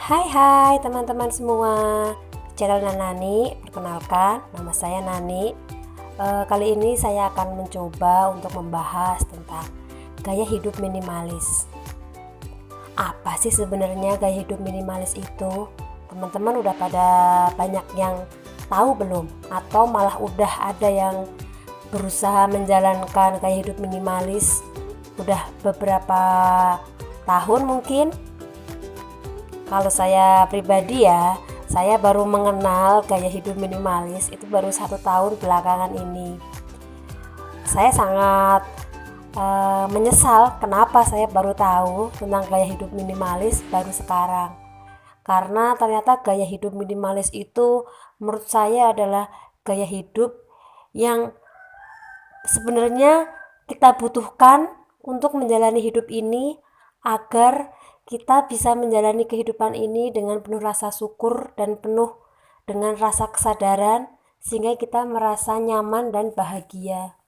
Hai teman-teman semua, channel Nani. Perkenalkan, nama saya Nani. Kali ini saya akan mencoba untuk membahas tentang gaya hidup minimalis. Apa sih sebenarnya gaya hidup minimalis itu? Teman-teman udah pada banyak yang tahu belum? Atau malah udah ada yang berusaha menjalankan gaya hidup minimalis udah beberapa tahun mungkin? Kalau saya pribadi ya, saya baru mengenal gaya hidup minimalis itu baru 1 tahun belakangan ini. Saya sangat menyesal kenapa saya baru tahu tentang gaya hidup minimalis baru sekarang. Karena ternyata gaya hidup minimalis itu menurut saya adalah gaya hidup yang sebenarnya kita butuhkan untuk menjalani hidup ini agar kita bisa menjalani kehidupan ini dengan penuh rasa syukur dan penuh dengan rasa kesadaran sehingga kita merasa nyaman dan bahagia.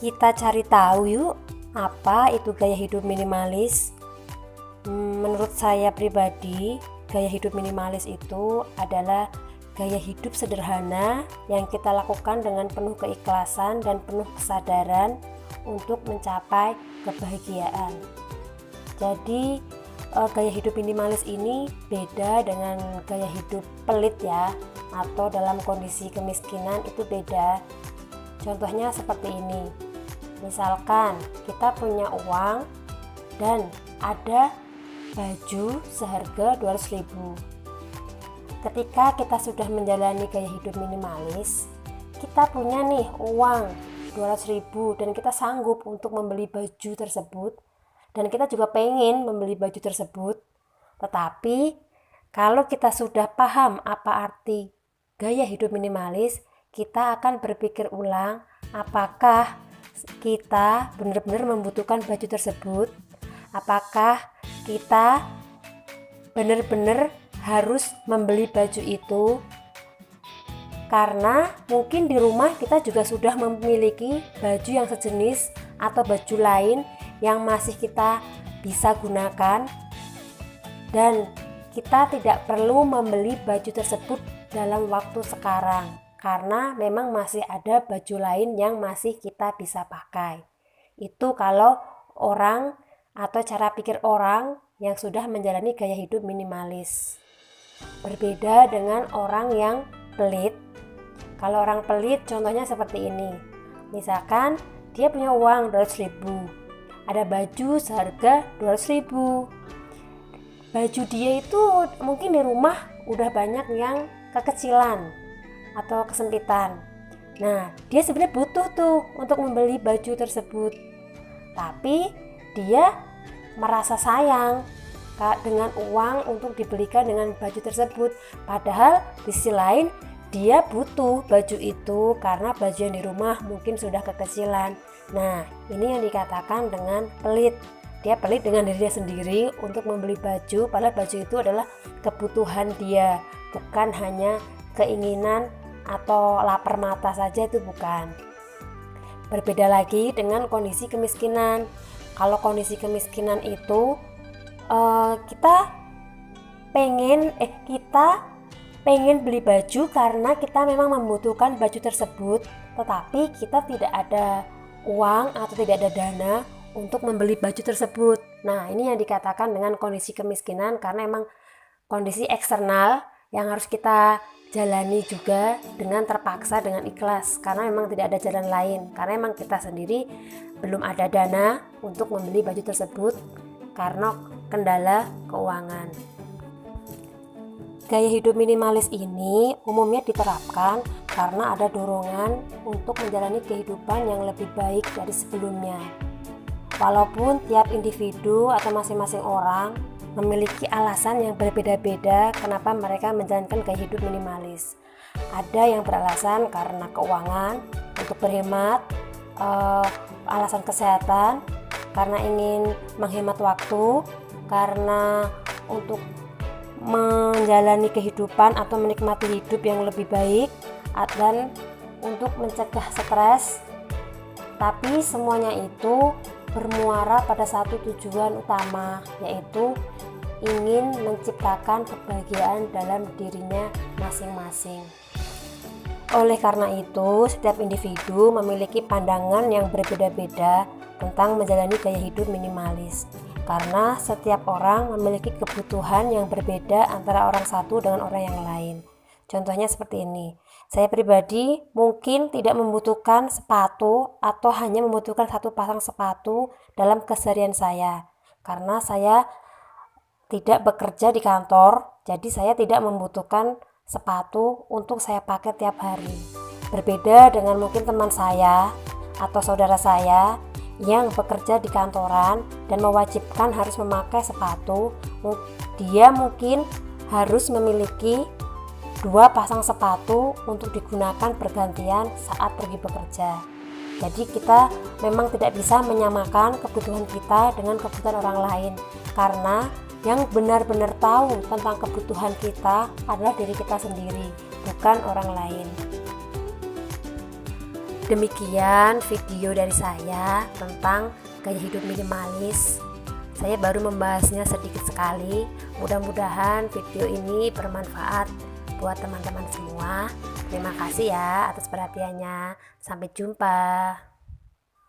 Kita cari tahu yuk, apa itu gaya hidup minimalis? Menurut saya pribadi, gaya hidup minimalis itu adalah gaya hidup sederhana yang kita lakukan dengan penuh keikhlasan dan penuh kesadaran untuk mencapai kebahagiaan. Jadi gaya hidup minimalis ini beda dengan gaya hidup pelit ya, atau dalam kondisi kemiskinan itu beda. Contohnya seperti ini. Misalkan kita punya uang dan ada baju seharga 200.000. Ketika kita sudah menjalani gaya hidup minimalis, kita punya nih uang 200.000 dan kita sanggup untuk membeli baju tersebut. Dan kita juga pengen membeli baju tersebut. Tetapi kalau kita sudah paham apa arti gaya hidup minimalis, kita akan berpikir ulang apakah kita benar-benar membutuhkan baju tersebut, apakah kita benar-benar harus membeli baju itu, karena mungkin di rumah kita juga sudah memiliki baju yang sejenis atau baju lain yang masih kita bisa gunakan, dan kita tidak perlu membeli baju tersebut dalam waktu sekarang karena memang masih ada baju lain yang masih kita bisa pakai. Itu kalau orang atau cara pikir orang yang sudah menjalani gaya hidup minimalis. Berbeda dengan orang yang pelit. Kalau orang pelit contohnya seperti ini. Misalkan dia punya uang 200.000, ada baju seharga 200.000. Baju dia itu mungkin di rumah udah banyak yang kekecilan atau kesempitan. Nah, dia sebenarnya butuh tuh untuk membeli baju tersebut. Tapi dia merasa sayang dengan uang untuk dibelikan dengan baju tersebut. Padahal di sisi lain dia butuh baju itu karena baju yang di rumah mungkin sudah kekecilan. Nah, ini yang dikatakan dengan pelit. Dia pelit dengan dirinya sendiri untuk membeli baju, padahal baju itu adalah kebutuhan dia, bukan hanya keinginan atau lapar mata saja, itu bukan. Berbeda lagi dengan kondisi kemiskinan. Kalau kondisi kemiskinan itu kita pengen beli baju karena kita memang membutuhkan baju tersebut, tetapi kita tidak ada uang atau tidak ada dana untuk membeli baju tersebut. Nah, ini yang dikatakan dengan kondisi kemiskinan karena memang kondisi eksternal yang harus kita jalani juga dengan terpaksa, dengan ikhlas, karena memang tidak ada jalan lain, karena memang kita sendiri belum ada dana untuk membeli baju tersebut karena kendala keuangan. Gaya hidup minimalis ini umumnya diterapkan karena ada dorongan untuk menjalani kehidupan yang lebih baik dari sebelumnya. Walaupun tiap individu atau masing-masing orang memiliki alasan yang berbeda-beda kenapa mereka menjalankan gaya hidup minimalis. Ada yang beralasan karena keuangan, untuk berhemat, alasan kesehatan, karena ingin menghemat waktu, karena untuk menjalani kehidupan atau menikmati hidup yang lebih baik, dan untuk mencegah stres. Tapi semuanya itu bermuara pada satu tujuan utama, yaitu ingin menciptakan kebahagiaan dalam dirinya masing-masing. Oleh karena itu, setiap individu memiliki pandangan yang berbeda-beda tentang menjalani gaya hidup minimalis. Karena setiap orang memiliki kebutuhan yang berbeda antara orang satu dengan orang yang lain. Contohnya seperti ini. Saya pribadi mungkin tidak membutuhkan sepatu atau hanya membutuhkan satu pasang sepatu dalam keseharian saya. Karena saya tidak bekerja di kantor, jadi saya tidak membutuhkan sepatu untuk saya pakai tiap hari. Berbeda dengan mungkin teman saya atau saudara saya yang bekerja di kantoran dan mewajibkan harus memakai sepatu. Dia mungkin harus memiliki 2 pasang sepatu untuk digunakan bergantian saat pergi bekerja. Jadi kita memang tidak bisa menyamakan kebutuhan kita dengan kebutuhan orang lain, karena yang benar-benar tahu tentang kebutuhan kita adalah diri kita sendiri, bukan orang lain. Demikian video dari saya tentang gaya hidup minimalis. Saya baru membahasnya sedikit sekali. Mudah-mudahan video ini bermanfaat buat teman-teman semua. Terima kasih ya atas perhatiannya. Sampai jumpa.